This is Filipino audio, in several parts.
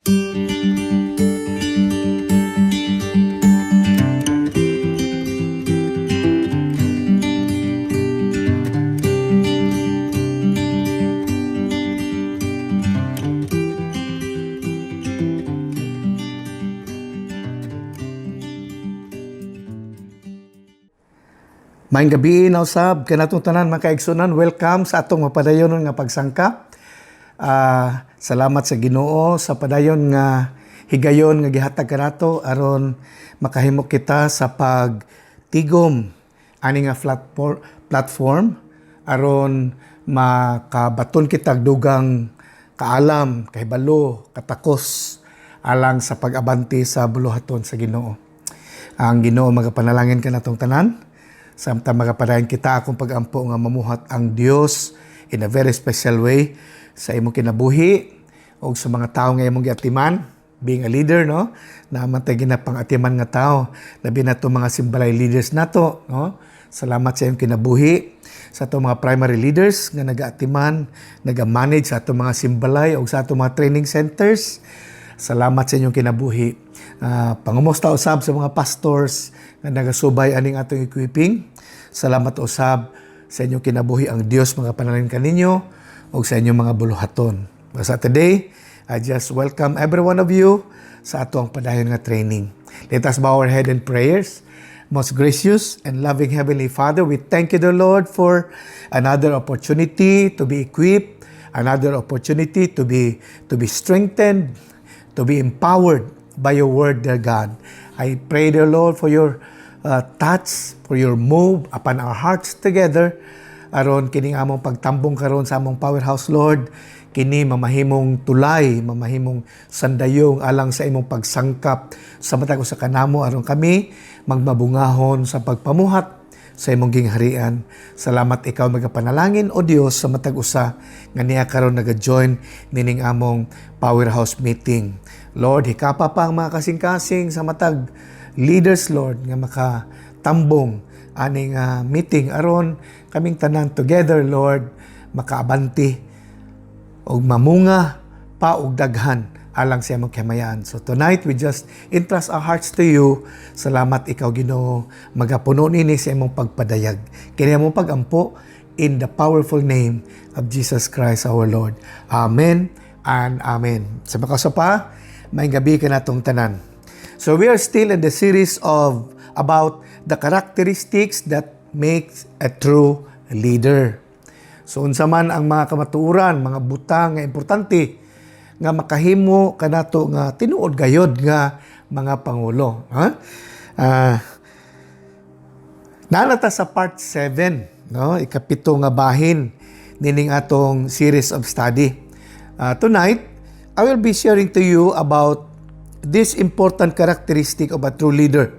Maayong gabi na usab kanatong tanan mga kaigsunan. Welcome sa atong mapadayon nga pagsangkap. Salamat sa Ginoo sa padayon nga higayon nga gihatag kanato aron makahimo kita sa pagtigom ani nga platform aron makabaton kita dugang kaalam, kahibalo, katakos alang sa pag-abanti sa buluhaton sa Ginoo. Ang Ginoo magapanalangin kanatong tanan. Samtang magapadayon kita akong pag-ampo nga mamuhat ang Dios in a very special way sa imong kinabuhi o sa mga tao nga imong giatiman, being a leader, no? Naman tayo ginapang-atiman nga tao, labi na ito mga simbalay leaders nato, no? Salamat sa imong kinabuhi, sa itong mga primary leaders nga nag-aatiman, nag-manage sa itong mga simbalay o sa itong mga training centers. Salamat sa inyong kinabuhi. Pangumusta usab sa mga pastors nga nagasubay aning atong equipping. Salamat usab sa inyong kinabuhi ang Dios mga panalangin kaninyo o sa inyong mga buluhaton. Sa today, I just welcome every one of you sa atong padayon nga training. Let us bow our head in prayers. Most gracious and loving Heavenly Father, we thank you, the Lord, for another opportunity to be equipped, another opportunity to be strengthened, to be empowered by your word, dear God. I pray, dear Lord, for your touch, for your move upon our hearts together. Aron kini among pagtambong karon sa among powerhouse, Lord, kini mamahimong tulay, mamahimong sandayong alang sa imong pagsangkap sa matag usa kanamo aron kami magmabungahon sa pagpamuhat sa imong gingharian. Salamat ikaw magapanalangin, O Dios, sa matag usa nga niya karon naga-join nining among powerhouse meeting. Lord, hikapa pa ang mga kasing-kasing sa matag leaders, Lord, nga makatambong aning meeting aron kaming tanan together, Lord, makaabanti o mamunga pa og daghan alang sa imong kamayan. So tonight, we just entrust our hearts to you. Salamat ikaw, Ginoo, magapuno nini sa imong pagpadayag. Kini among pagampo in the powerful name of Jesus Christ our Lord. Amen and amen. Sa makasapa, may gabi ka natong tanan. So we are still in the series about the characteristics that makes a true leader. So unsa man ang mga kamatuoran, mga butang nga importante nga makahimo kanato nga tinuod gayod nga mga pangulo. Nanata sa part 7, no? Ikapito nga bahin nining atong series of study. Tonight, I will be sharing to you about this important characteristic of a true leader.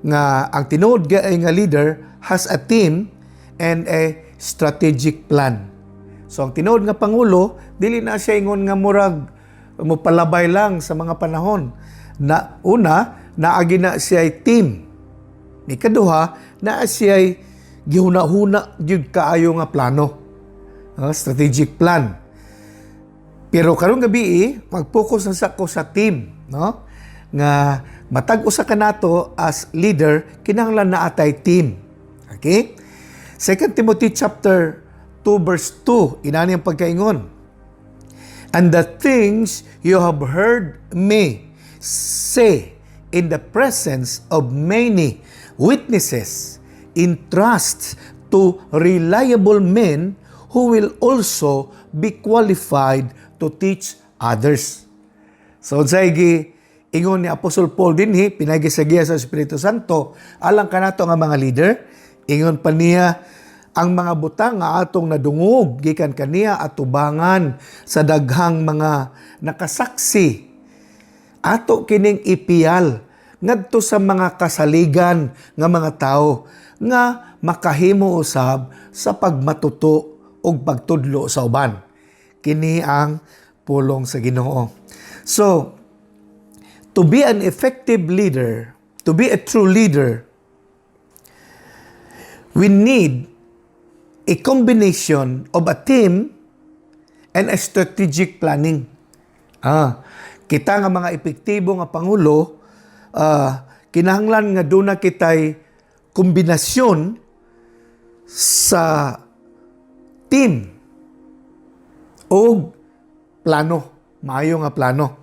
Nga ang tinuod nga leader has a team and a strategic plan. So ang tinuod nga pangulo, dili na siya ingon nga murag mopalabay lang sa mga panahon. Naagi na siya team. Ikaduha, na siya gihuna-huna gyud kaayo nga plano. Strategic plan. Pero karong gabi, mag-focus na sa ko sa team, no? Nga matag usa ka nato as leader, kinahanglan na atay team. Okay? 2 Timothy chapter 2 verse 2, inani ang pagkaingon. And the things you have heard me say in the presence of many witnesses, entrust to reliable men who will also be qualified to teach others. So, saygi, ingon ni Apostol Paul dinhi, pinagisagiya sa Espiritu Santo, alang kanato nga mga leader, ingon pa niya, ang mga butang nga atong nadungog, gikan kaniya atubangan sa daghang mga nakasaksi. Ato kining ipiyal, ngadto sa mga kasaligan nga mga tao, nga makahimo usab sa pagmatuto o pagtudlo sa uban. Kini ang pulong sa Ginoo. So, to be an effective leader, to be a true leader, we need a combination of a team and a strategic planning. Kita nga mga epektibo nga pangulo, kinahanglan nga doon na kitay kombinasyon sa team o plano, maayo nga plano.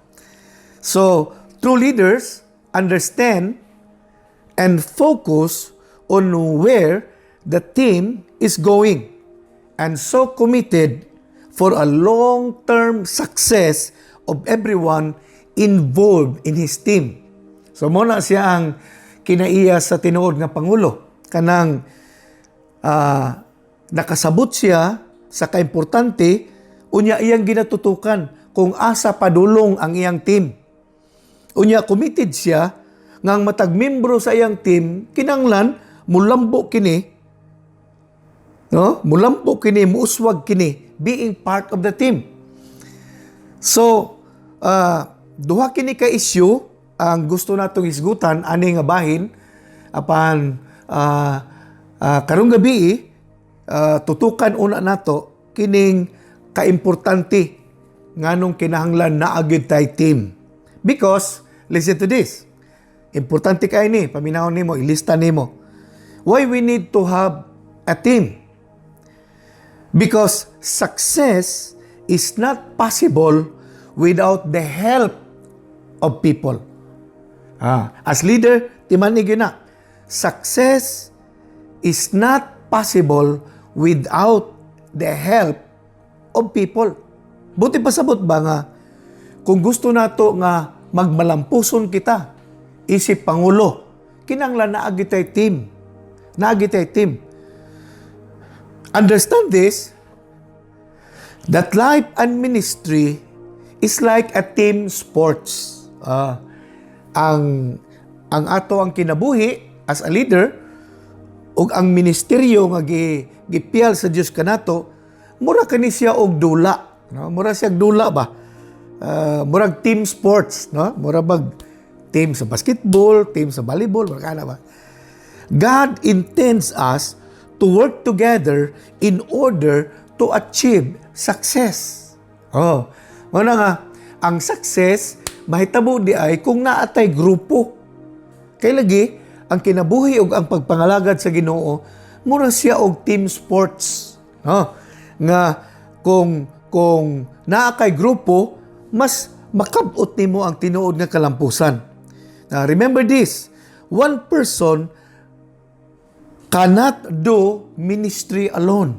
So, true leaders understand and focus on where the team is going and so committed for a long-term success of everyone involved in his team. So, muna siya ang kinaiya sa tinuod nga Pangulo. Kanang nakasabot siya sa kaimportante, unya iyang ginatutukan kung asa padulong ang iyang team. Unya committed siya ngang matag membro sa iyang team, kinanglan mulambo kini, no? Mulambo kini, muuswag kini, being part of the team. So, duha kini ka issue ang gusto natong isgutan ani nga bahin apan karong gabi tutukan una nato kining kaimportante nganong kinahanglan na agad tay team. Because listen to this. Importante kay ni paminahon nimo, ilista nimo. Why we need to have a team? Because success is not possible without the help of people. As leader, timanig yun na. Success is not possible without the help of people. Buti pasabot ba nga, kung gusto nato nga magmalampuson kita, isip Pangulo, kinanglan na agitay team. Naagitay team. Understand this, that life and ministry is like a team sports. Ang ato ang kinabuhi as a leader ug ang ministeryo nga gipiyal sa Dios kanato, mura kani siya og dula, no? Mura siya dula ba? Murag team sports, no? Mura bag team sa basketball, team sa volleyball, kana ba? God intends us to work together in order to achieve success. Muna nga, ang success mahitabo di ay kung naatay grupo. Kay lagi, ang kinabuhi ug ang pagpangalagad sa Ginoo, mura siya og team sports. Nga kung naa kay grupo, mas makabot nimo ang tinuod nga kalampusan. Now, remember this, one person cannot do ministry alone.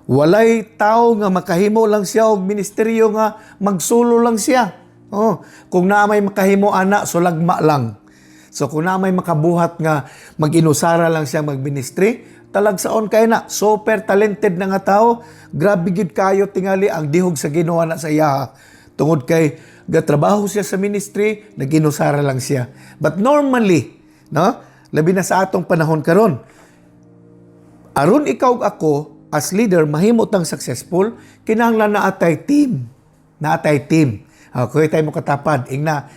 Walay tao nga makahimo lang siya og ministeryo nga magsulo lang siya. Kung na may makahimo ana, sulagma lang. So kung na may makabuhat nga mag-inusara lang siya magministry, talagsaon kay na, super talented na nga tao, grabe gid kayo tingali ang dihog sa Ginoo na sa iya. Tungod kay gatrabaho siya sa ministry, nag-inusara lang siya. But normally, no? Labi na sa atong panahon karon, aron ikaw ug ako as leader mahimot ang successful, kinahanglan na atay team. Na atay team. Kung tayo mo katapad, ingna,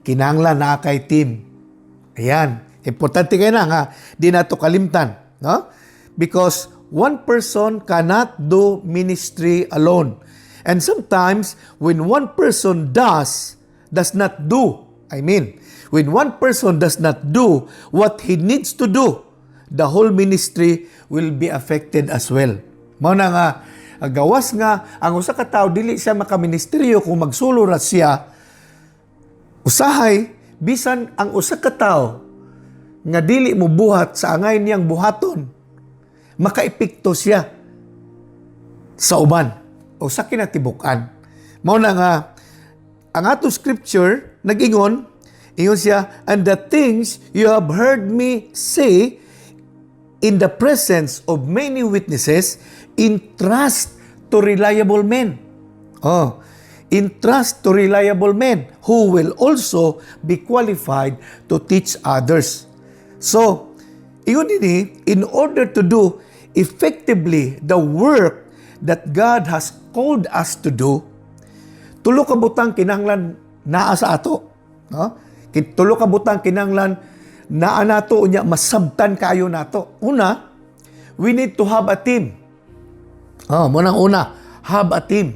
kinahanglan na atay team. Ayan. Importante kayo na nga, di na ito kalimtan. No? Because one person cannot do ministry alone. And sometimes, when one person does not do, when one person does not do what he needs to do, the whole ministry will be affected as well. Mao na nga, gawas nga, ang usa ka tawo dili siya makaministeryo kung magsulo ra siya, usahay, bisan ang usa ka tawo nga dili mo buhat sa angay niyang buhaton, makaepekto siya sa uban o sa kinatibukan. Mao na nga, ang ato scripture, nag-ingon siya, and the things you have heard me say in the presence of many witnesses, entrust to reliable men. Entrust to reliable men who will also be qualified to teach others. So, iyon ini, in order to do effectively the work that God has called us to do, tulo ka butang kinahanglan naa sa ato. Tulo ka butang kinahanglan naa nato unya masabtan kayo nato. Una, we need to have a team. Munang una, have a team.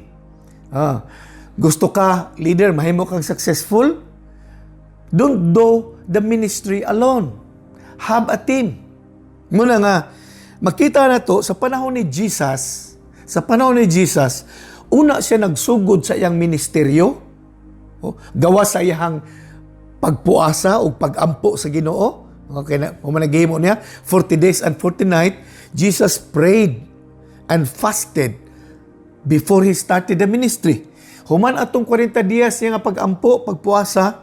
Gusto ka, leader, mahimo kang successful? Don't do the ministry alone. Have a team. Muna nga, makita na to sa panahon ni Jesus. Sa panahon ni Jesus, una siya nagsugod sa iyang ministeryo. Gawa sa iyang pagpuasa o pagampo sa Ginoo. Okay na, pumanagihimo niya, 40 days and 40 nights, Jesus prayed and fasted before He started the ministry. Human atong 40 dias niya nga pagampo, pagpuasa,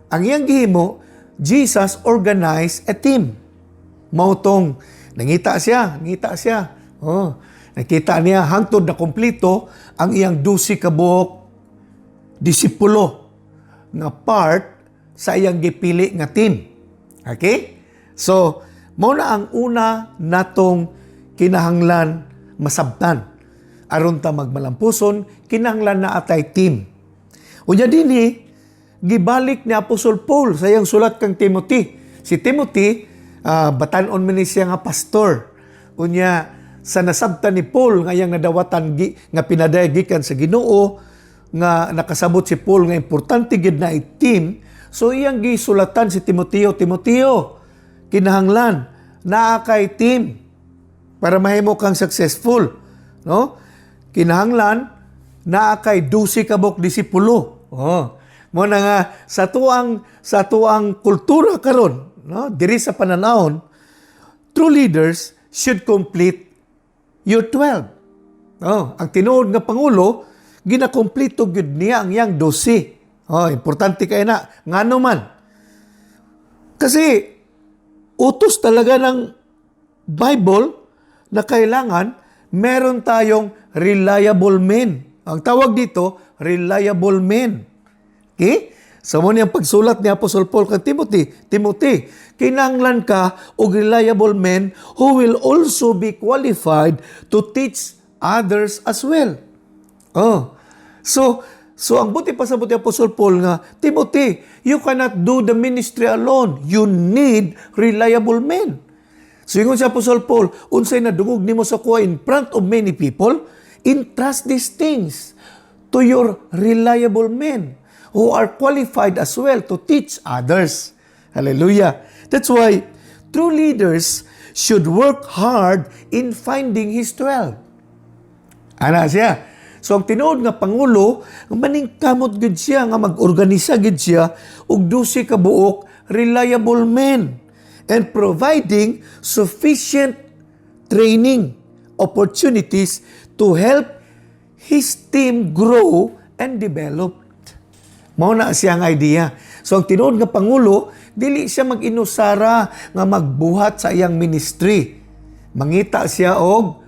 ang iyang gihimo, Jesus organized a team. Mautong, nangita siya. Nakita niya, hangtod na kumplito, ang iyang 12 kabuok disipulo nga part sa iyang gipili nga team. Okay? So, mao na ang una natong kinahanglan masabtan. Aron ta magmalampuson, kinahanglan na atay team. Unya dinhi, gibalik ni Apostol Paul sa iyang sulat kang Timothy. Si Timothy, batan-on man ni siya nga pastor. Unya, sa nasabtan ni Paul nga iyang nadawatan nga pinadayagikan sa Ginoo, nga nakasabot si Paul nga importante gid na team. So iyang gisulatan si Timoteo, kinahanglan naa kay team para mahimo kang successful, no? Kinahanglan naa kay 12 kabok disipulo. Mo na nga sa tuang kultura karon, no? Diri sa pananahon, true leaders should complete your 12. Ang tinuod nga pangulo ginakompleto gyud niya ang iyang 12. Importante kay na. Ngano man. Kasi, utos talaga ng Bible na kailangan meron tayong reliable men. Ang tawag dito, reliable men. Okay? So, mo niyang pagsulat ni Apostol Paul kay Timothy, kinahanglan ka og reliable men who will also be qualified to teach others as well. So ang buti pa sa buti Apostol Paul nga, Timothy, you cannot do the ministry alone. You need reliable men. So ingon si Apostol Paul, unsay nadungog nimo sa kuha in front of many people, entrust these things to your reliable men who are qualified as well to teach others. Hallelujah. That's why true leaders should work hard in finding His 12. Ana siya. So ang tinuod nga pangulo, maningkamot gid siya nga mag-organisa gid siya og 12 ka buok reliable men and providing sufficient training opportunities to help his team grow and develop. Mao na siyang idea. So ang tinuod nga pangulo, dili siya mag-inusara nga magbuhat sa iyang ministry. Mangita siya og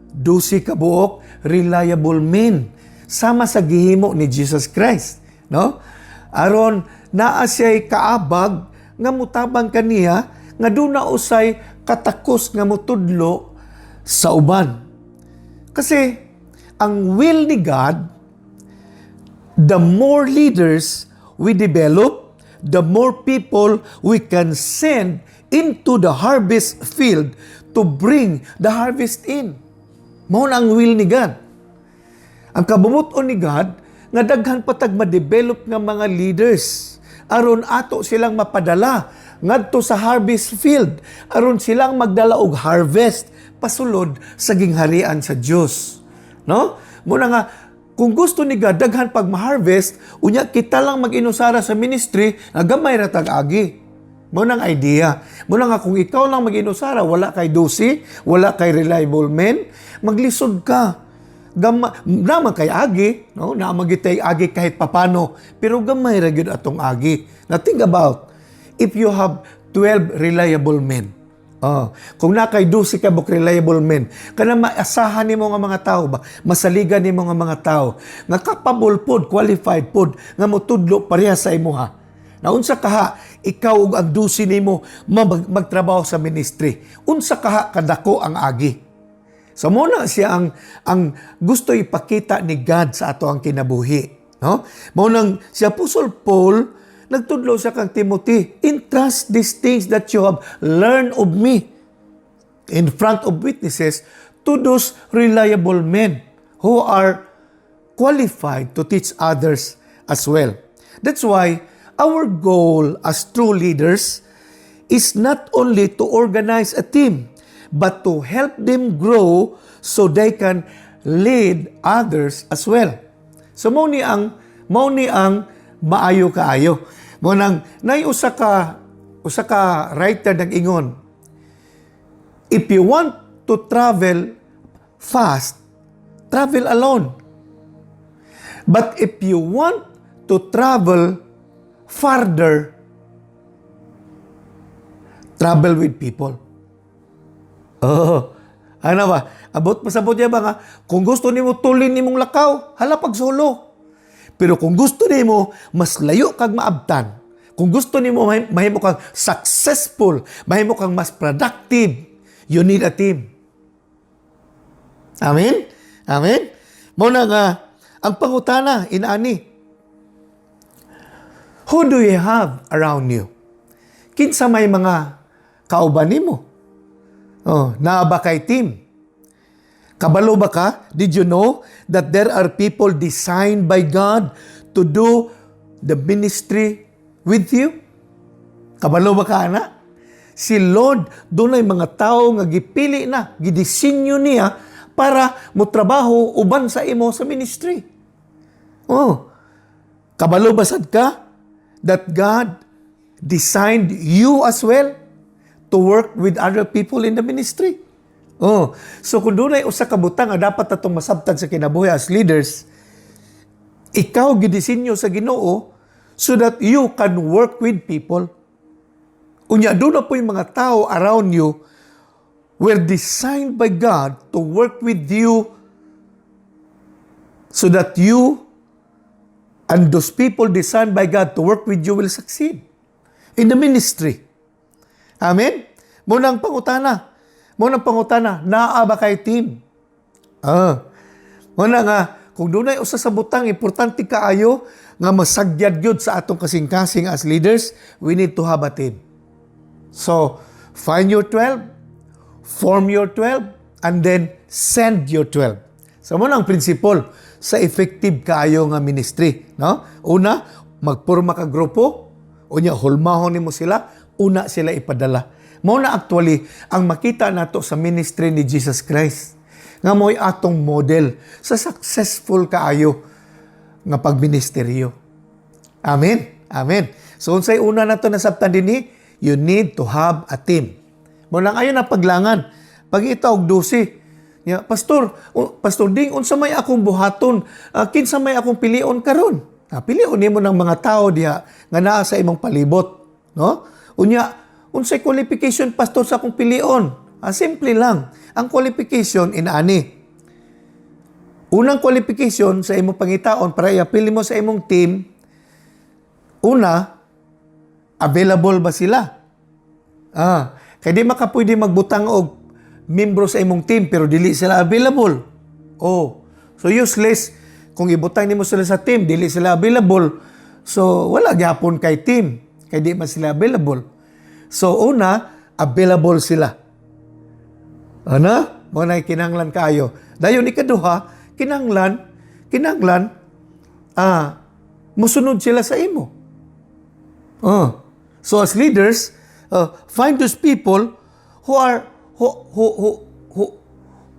12 ka buok reliable men sama sa gihimo ni Jesus Christ, no? Aron naa siya'y kaabag nga mutabang kaniya nga duna usay katakos nga mutudlo sa uban. Kasi ang will ni God, the more leaders we develop, the more people we can send into the harvest field to bring the harvest in. Mao na ang will ni God. Ang kabumuton ni God, nga daghan patag ma-develop nga mga leaders, aron ato silang mapadala ngadto sa harvest field, aron silang magdala og harvest pasulod sa gingharian sa Dios. No? Muna nga, kung gusto ni God, daghan pag ma-harvest, unya kita lang mag-inusara sa ministry, nga gamay ra tag-agi. Muna ang idea. Muna nga, kung ikaw lang mag-inusara, wala kay 12, wala kay reliable men, maglisod ka. Naman kay agi, no? Naman gitay agi kahit papano, pero gamay ra gyud atong agi. Now think about, if you have 12 reliable men, kung na kay 12 ka buk reliable men, kana maasahan nimo nga mga tao ba, masaligan nimo nga mga tao, nga capable pod, qualified pod, nga motudlo pareha sa imuha. Naunsa kaha, ikaw ug ang 12 nimo magtrabaho sa ministry. Unsa kaha kadako ang agi. So muna siya ang gusto ipakita ni God sa ato ang kinabuhi, no? Maunang si Apostle Paul nagtudlo siya kang Timothy, entrust these things that you have learned of me in front of witnesses to those reliable men who are qualified to teach others as well. That's why our goal as true leaders is not only to organize a team, but to help them grow so they can lead others as well. So mao ni ang maayo kaayo. Mo nang nay usa ka writer nag-ingon, if you want to travel fast, travel alone. But if you want to travel farther, travel with people. Oh, ano ba? Abot pasabot niya ba nga, kung gusto nimo tulin nimong lakaw, hala pag solo. Pero kung gusto nimo mas layo kag maabtan, kung gusto nimo mahimo kang successful, mahimo kang mas productive, you need a team. Amen? Amen? Muna nga, ang pangutana, inani, who do you have around you? Kinsa may mga kauban nimo? Oh, naa ba kay team? Kabalo ba ka? Did you know that there are people designed by God to do the ministry with you? Kabalo ba ka, ana? Si Lord, doon ay mga tao nga gipili na, gidisenyo niya para motrabaho uban sa imo sa ministry. Oh, kabalo ba sad ka that God designed you as well to work with other people in the ministry? Oh, so kung doon ay usa ka butang nga dapat natong masabtan sa kinabuhi as leaders, ikaw gidisenyo sa Ginoo so that you can work with people. Unya, doon na po yung mga tao around you were designed by God to work with you so that you and those people designed by God to work with you will succeed in the ministry. Amen? Munang pangutana, naa ba kay team? Muna nga, kung doon ay usa sa butang, importante kaayo nga masagyad yun sa atong kasing-kasing as leaders, we need to have a team. So, find your 12, form your 12, and then send your 12. So, muna ang principle sa effective kaayo nga ministry. No? Una, magpurma ka grupo, unya hulmahon nimo sila, una sila ipadala. Muna actually, ang makita nato sa ministry ni Jesus Christ, nga mo'y atong model sa successful kaayo nga pagministeryo. Amen? Amen. So, unsay una nato nasabtan dinhi, you need to have a team. Muna ayon na paglangan, pag itaog 12, ya, Pastor Ding, unsa may akong buhaton? Kinsa may akong pilion karon? Pilion nimo ng mga tao diha nga naa sa imong palibot, no? Unya, unsay qualification, pastor, sa akong pilion? Simple lang. Ang qualification, inaani. Unang qualification sa imong pangitaon para iapili mo sa imong team, una, available ba sila? Kaya di maka pwede magbutang og membro sa imong team pero dili sila available. So useless kung ibutang nimo sila sa team, dili sila available. So wala gyapon kay team, kaya di man sila available. So, una, available sila. Ano? Muna kinanglan kayo. Dayon ikaduha, kinanglan, musunod sila sa imo. So, as leaders, find those people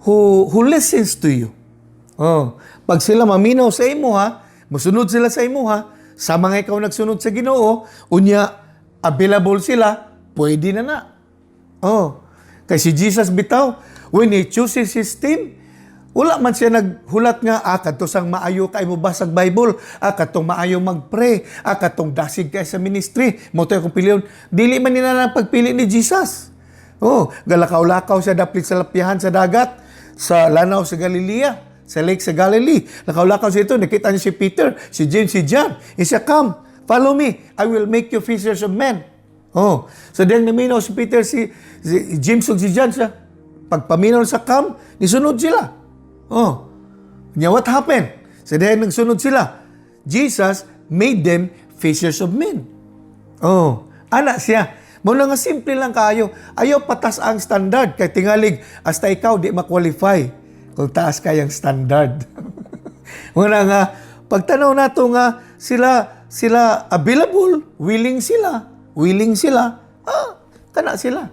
who listens to you. Pag sila maminaw sa imo musunod sila sa imo sa mga ikaw nagsunod sa Ginoo, unya, available sila, pwede na. Kay si Jesus bitaw, when He chooses His team, wala man siya naghulat nga, kadto sang maayo kay mo basag Bible, kadtong maayo mag-pray, kadtong dasig kay sa ministry, mo tayo kung piliyon. Dili man nila na pagpili ni Jesus. Galakaw-lakaw siya daplit sa lapyahan sa dagat, sa lanaw sa Galilea, sa lake sa Galilee. Lakaw-lakaw siya ito, nakita niya si Peter, si James, si John. He said, "Come, follow me, I will make you fishers of men." So then naminaw si Peter, si James ug si John siya. Pagpaminaw sa camp, nisunod sila. Now what happened? So then nagsunod sila. Jesus made them fishers of men. Ana siya. Muna nga simple lang kaayo. Ayaw patas ang standard. Kay tingalig, hasta ikaw di ma-qualify kung taas kayang standard. Muna nga, pagtanaw nato nga sila available, willing sila, kana sila.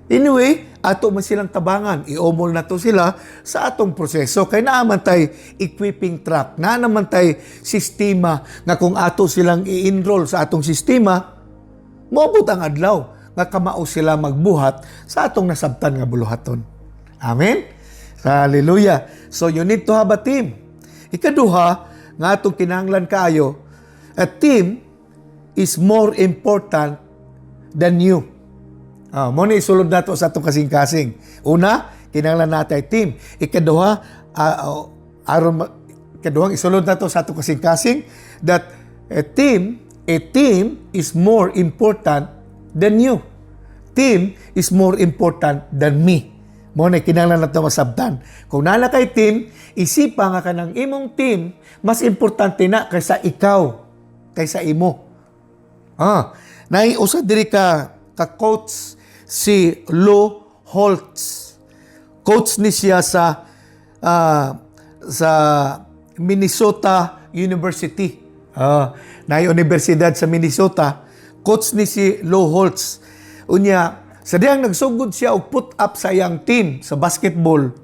Anyway, ato man silang tabangan, iomol na to sila sa atong proseso. Kaya naaman tay equipping track, na naman tay sistema nga kung ato silang i-enroll sa atong sistema, maabot ang adlaw nga kamao sila magbuhat sa atong nasabtan nga buluhaton. Amen? Hallelujah. So you need to have a team. Ikaduha, nga atong kinahanglan kaayo, a team is more important than you. Muna isulod nato sa itong kasing-kasing. Una, kinahanglan natin team. Ikaduha, ikaduhang isulod nato sa itong kasing-kasing that a team is more important than you. Team is more important than me. Muna kinahanglan nato masabtan. Kung nala kay team, isipa nga kanang imong team, mas importante na kaysa ikaw, kaysa imo. Naiusa diri ka coach si Lou Holtz. Coach ni siya sa Minnesota University. Na universidad sa Minnesota. Coach ni si Lou Holtz. Unya, sa diyang nagsugod siya og put up sa iyang team sa basketball.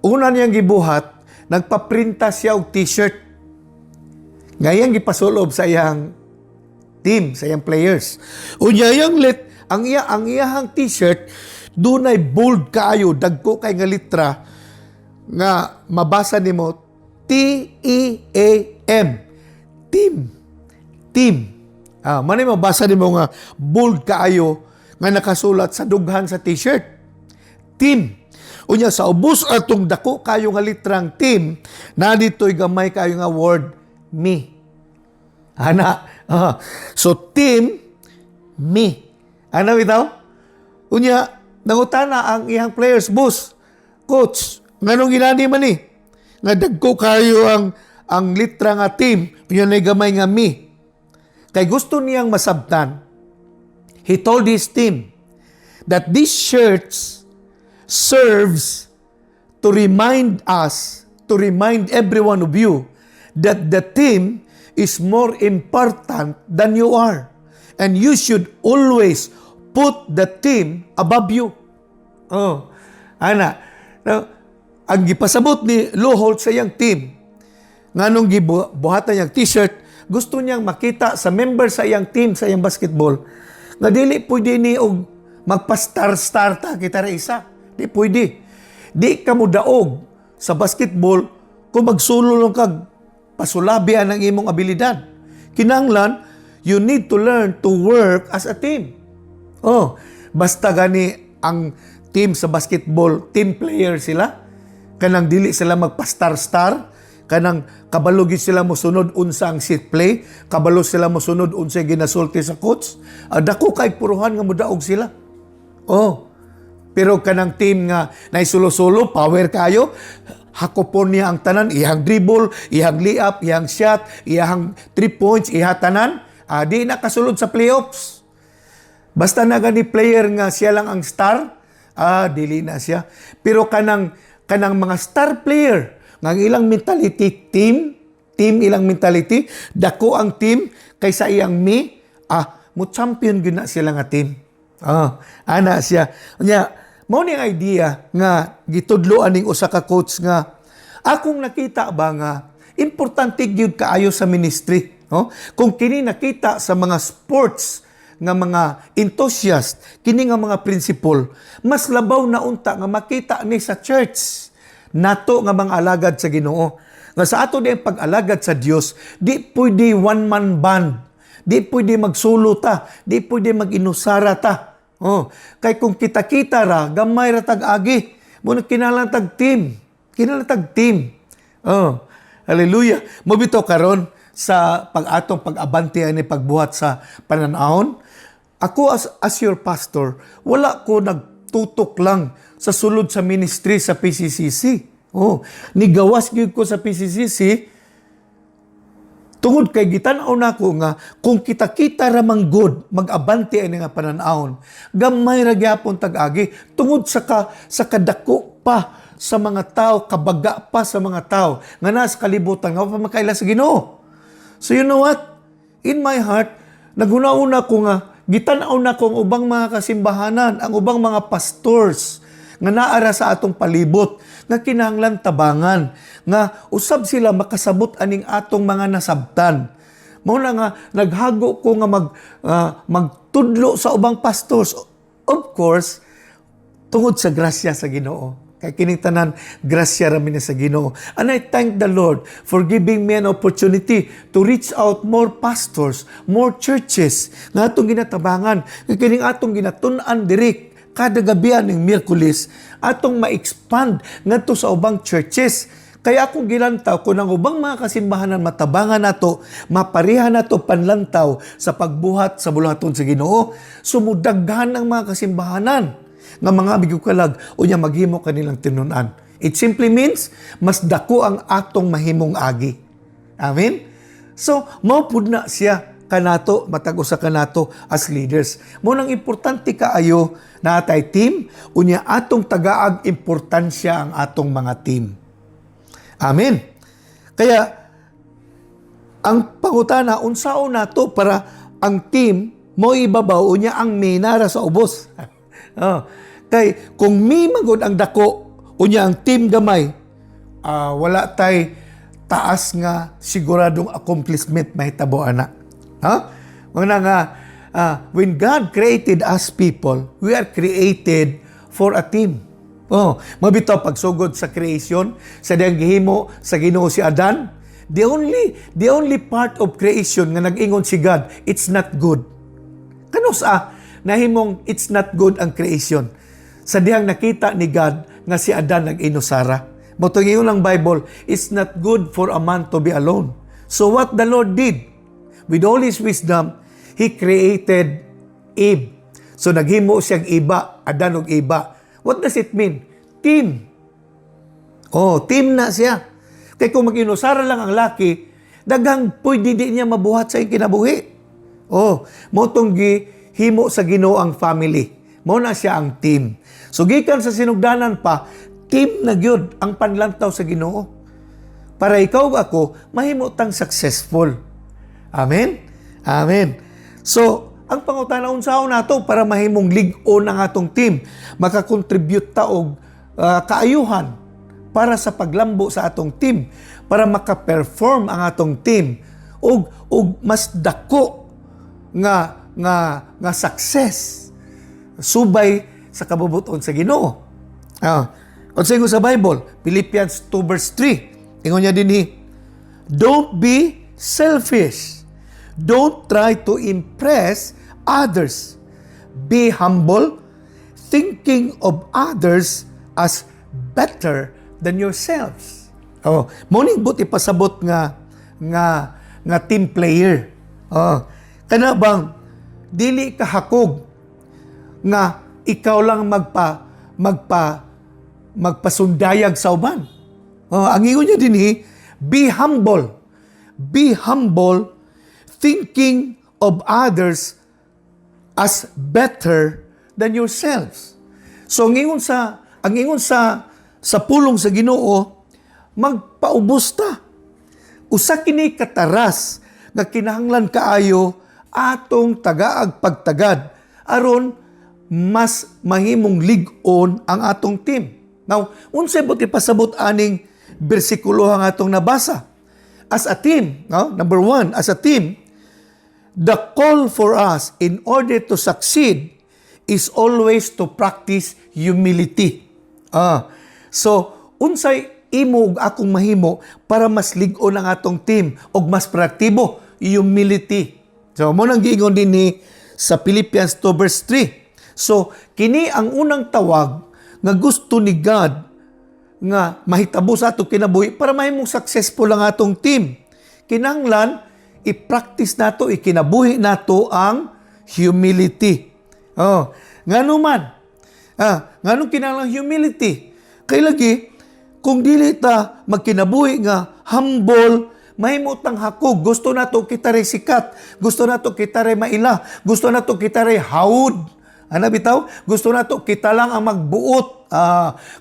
Una niyang gibuhat, nagpaprinta siya og t-shirt. Ngayang gipasulob sa iyang team, sa iyang players. Unya, ang iyahang t-shirt, dunay bold kaayo, dagko kay nga litra, nga mabasa nimo T-E-A-M. Team. Manay mabasa nimo nga bold kaayo, nga nakasulat sa dughan sa t-shirt. Team. Unya, sa ubos atong dako kayo nga litrang team, na dito'y gamay kayo nga word, me. So, team, me. Ano bitaw? Unya, nangutana ang iyang players, boss, coach, nganong ginani man ni? Nga dagko kayo ang litra nga team, unya na gamay nga me. Kay gusto niyang masabtan, he told his team that these shirts serves to remind every one of you that the team is more important than you are. And you should always put the team above you. Ang gipasabot ni Lou Holtz sa iyang team, nganong gibuhatan niyang t-shirt, gusto niyang makita sa member sa iyang team, sa iyang basketball, nga dili pwede ni og magpa-star ta kita ra isa. Di pwede. Di ka mo daog sa basketball kung magsulong kag pasulabian ang imong abilidad. Kinahanglan, you need to learn to work as a team. Basta gani ang team sa basketball, team player sila, kanang dili sila magpa-star-star, kanang kabalo gid sila mosunod unsa ang set play, kabalo sila mosunod unsa ginasulti sa coach. Dako kay puruhan nga modaog sila. Pero kanang team nga naisulo-sulo, power kayo, hakopon niya ang tanan, iyang dribble, iyang layup, iyang shot, iyang 3 points, tanan, di na kasulod sa playoffs. Basta na gani player nga siya lang ang star, dili na siya. Pero kanang mga star player, nga ilang mentality, team ilang mentality, dako ang team, kaysa iyang me, mo champion gina sila nga team. Ana siya. Mao ni idea nga gitudloan ning usa ka coach nga akong nakita ba nga importante gyud kaayo sa ministry, kung kini nakita sa mga sports nga mga enthusiast, kini nga mga principle, mas labaw na unta nga makita ni sa church nato nga mga alagad sa Ginoo. Nga sa ato din pag-alagad sa Dios, di pwede one-man band, di pwede magsulo ta, di pwede mag-inusara ta. Kay kung kita-kita ra, gamay ra tag-agi. Muna kinalantag team. Hallelujah. Mabito karon sa pag-atong pag-abantian ni pagbuhat sa pananahon. Ako as your pastor, wala ko nagtutok lang sa sulod sa ministry sa PCCC. Nigawas gyud ko sa PCCC tungod kay gitanaw nako nga kung kita-kita ra man good mag-abante ani nga pananahon, gamay ra gyapon tag-agi tungod sa kadako pa sa mga tao, kabaga pa sa mga tao, nga nasa kalibutan, nga pamakaila sa Ginoo. So you know what? In my heart, naguna-una ko nga, gitanaw na ko ang ubang mga kasimbahanan, ang ubang mga pastors, nga naara sa atong palibot, nga kinahanglan tabangan, nga usab sila makasabot aning atong mga nasabtan. Mao na nga, naghago ko nga magtudlo sa ubang pastors. Of course, tungod sa grasya sa Ginoo. Kay kining tanan, grasya ramin sa Ginoo. And I thank the Lord for giving me an opportunity to reach out more pastors, more churches, nga atong ginatabangan, nga kining atong ginatun-an diri kada gabihan ng Miyerkules, atong ma-expand ngadto sa ubang churches. Kaya akong gilantaw kung ang ubang mga kasimbahanan matabangan nato, maparihan nato panlantaw sa pagbuhat sa buluhaton sa Ginoo, sumudaghan ang mga kasimbahanan nga mga migukalag o niya maghimo kanilang tinunan. It simply means mas dako ang atong mahimong agi. Amen? So, maupod na siya kanato, matag usa kanato as leaders. Mo nang importante kaayo na atay team, unya atong tagaag importansya ang atong mga team. Amen. Kaya, ang pangutana, unsaon nato para ang team mo ibabaw unya ang minara sa ubos. Kay, kung may magod ang dako, unya ang team gamay, wala tay taas nga siguradong accomplishment mahitabo ana. Mga nga, when God created us people, we are created for a team. Mabitaw pagsugod sa creation, sa diyang gihimo sa Ginoo si Adan, the only part of creation nga nag-ingon si God, it's not good. Kanus nahimong it's not good ang creation. Sa diyang nakita ni God nga si Adan nag-inusara. Motong ingon ng Bible, it's not good for a man to be alone. So what the Lord did, with all His wisdom, He created Eve. So naghimo siyang iba, Adan og iba. What does it mean? Team. Team na siya. Kaya kung mag-inusara lang ang laki, dagang pwede di niya mabuhat sa kinabuhi. Motong himo sa Ginoo ang family. Mo na siya ang team. So gikan sa sinugdanan pa, team na gyud ang panlantaw sa Ginoo. Para ikaw ako mahimo tang successful. Amen? Amen. So, ang pangutana unsaon nato para mahimong lig-on ang atong team, makakontribute ta og kaayuhan para sa paglambo sa atong team, para maka-perform ang atong team og mas dako nga success subay sa kabubuton sa Ginoo. Kung sa Bible, Philippians 2 verse 3, ingon niya dinhi, don't be selfish. Don't try to impress others. Be humble, thinking of others as better than yourselves. Morning buti pasabot nga team player. Kana bang dili ka hakog nga ikaw lang magpasundayag sa uban. Ang ingon niya dinhi, be humble. Be humble, thinking of others as better than yourselves. So ang ingon sa pulong sa Ginoo, magpaubos ta. Usa kini kataras nga kinahanglan kaayo atong tagaag pagtagad aron mas mahimong lig-on ang atong team. Now, unsay buti pasabot aning bersikulo ang atong nabasa? As a team, number 1, as a team, the call for us in order to succeed is always to practice humility. So, unsay imo ug akong mahimo para mas lig-on ang atong team ug mas proaktibo, humility. So, mo nang giingon dinhi sa Philippians 2 verse 3. So, kini ang unang tawag nga gusto ni God nga mahitabo sa ato kinabuhi para mahimong successful ang atong team. Kinahanglan i-practice nato, ikinabuhi nato ang humility. Ngano man? Nganong kinahanglan humility? Kay lagi, kung dili ta magkinabuhi nga humble, mahimo tang hakog, gusto nato kita ray sikat, gusto nato kita ray maila, gusto nato kita ray hawod, Ano bitaw? Gusto nato kita lang ang magbuot.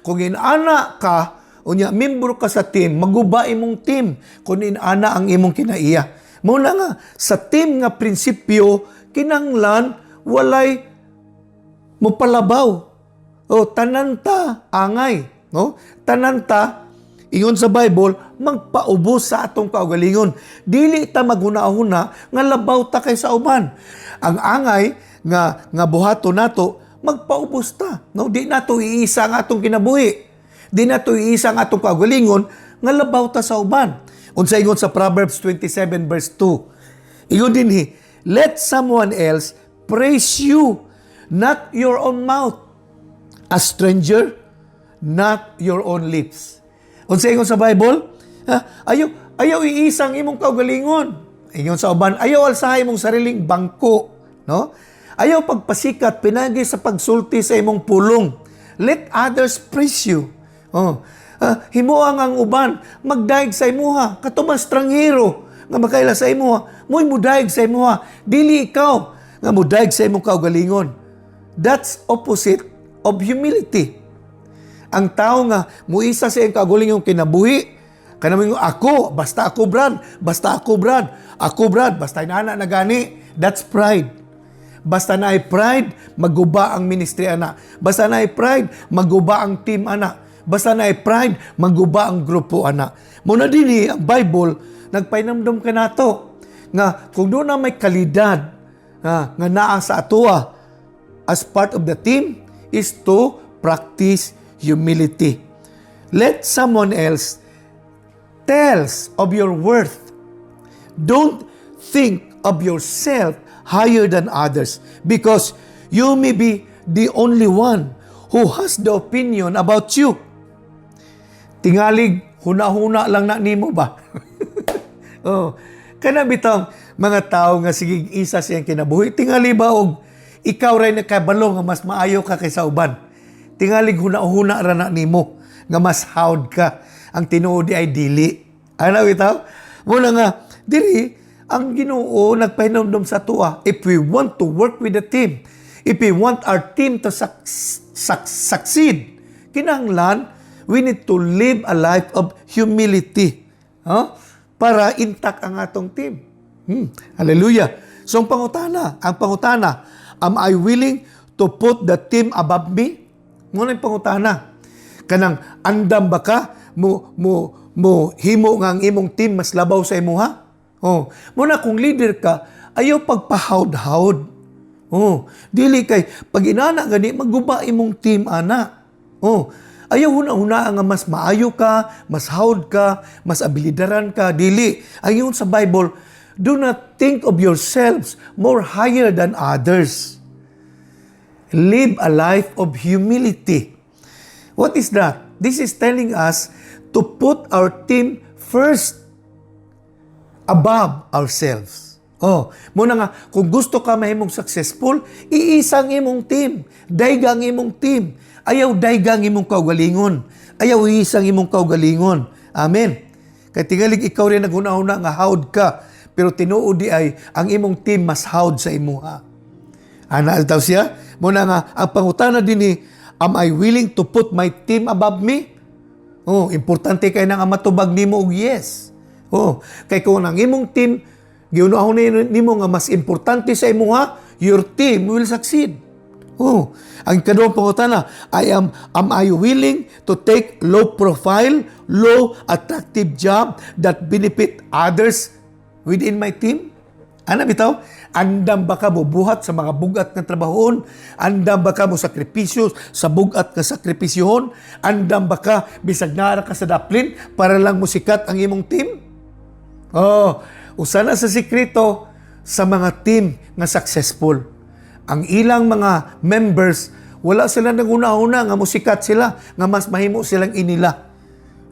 Kung inana ka, unya membro ka sa team, maguba imong team kung inana ang imong kinaiya. Muna nga, sa team nga prinsipyo, kinanglan, walay mopalabaw. O, tananta, angay. No? Tananta, ingon sa Bible, magpaubos sa atong kaugalingon. Dili ta maghuna-huna, nga labaw ta kay sa uban. Ang angay, nga buhato nato, magpaubos ta. No? Di nato iisa ang atong kinabuhi. Di nato iisa ang atong kaugalingon, nga labaw ta sa uban. Unsa ingon sa Proverbs 27 verse 2. Ingon dinhi, let someone else praise you, not your own mouth. A stranger, not your own lips. Unsa ingon sa Bible? Ayaw iisang imong kaugalingon. Ingon sa uban, ayaw alsahay imong sariling bangko, no? Ayaw pagpasikat pinagi sa pagsulti sa imong pulong. Let others praise you. Himuang ang uban, magdaig sa imuha, katong estranghero, nga makaila sa imuha, mo'y mudaig sa imuha, dili ikaw, nga mudaig sa imong kaugalingon. That's opposite of humility. Ang tao nga, muisa sa iyong kaugalingon kinabuhi, kanaming ako, basta ako brad, basta inana na gani, that's pride. Basta naay pride, maguba ang ministry ana. Basta naay pride, maguba ang team ana. Basta naay pride, maguba ang grupo ana. Muna dinhi ang Bible nagpainamdom ka nato nga kung doon na may kalidad nga naa sa atoa as part of the team is to practice humility. Let someone else tells of your worth. Don't think of yourself higher than others because you may be the only one who has the opinion about you. Tingalig, huna-huna lang na nimo ba? Kana bitang mga tao nga sige isa siyang kinabuhi. Tingali ba og ikaw ray nakabalo nga mas maayo ka kaysa uban. Tingalig huna-huna ra na nimo nga mas hawd ka. Ang tinuod ay dili. Ano bitaw? Muna nga, diri, ang Ginoo nagpahinumdum sa tuwa. If we want to work with the team, if we want our team to succeed, kinahanglan, we need to live a life of humility. Para intact ang atong team. Hallelujah. So, ang pangutana, am I willing to put the team above me? Muna yung pangutana. Kanang, andam ba ka? Mo himo nga ang imong team mas labaw sa imuha? Muna kung leader ka, ayaw pagpahawd-hawd. Dili kay, pag inana gani, maguba imong team, ana. Ayaw huna-huna nga mas maayo ka, mas hawd ka, mas abilidaran ka, dili. Ayon sa Bible, do not think of yourselves more higher than others. Live a life of humility. What is that? This is telling us to put our team first above ourselves. Muna nga, kung gusto ka mahimong successful, iisang imong team, daygang imong team. Ayaw daygang imong kaugalingon. Ayaw iisang imong kaugalingon. Amen. Kaya tingalig ikaw rin naghuna-huna nga hawd ka, pero tinuod di ay ang imong team mas hawd sa imuha. Altaw siya? Muna nga, ang pangutana din ni, am I willing to put my team above me? Importante kay nang matubag nimo og yes. Kay kung ang imong team giunahon nimo nga mas importante sa imuha, your team will succeed. Ang kaduhang pangutana, am I willing to take low profile, low attractive job that benefit others within my team? Ano bitaw? Andam ba ka bubuhat sa mga bugat nga trabahon? Andam ba ka mo sakripisyo sa bugat nga sakripisyohon? Andam ba ka bisag nara ka sa daplin para lang musikat ang imong team? Usa na sa sikreto sa mga team nga successful. Ang ilang mga members, wala sila naguna-una nga musikat sila, nga mas mahimo silang inila.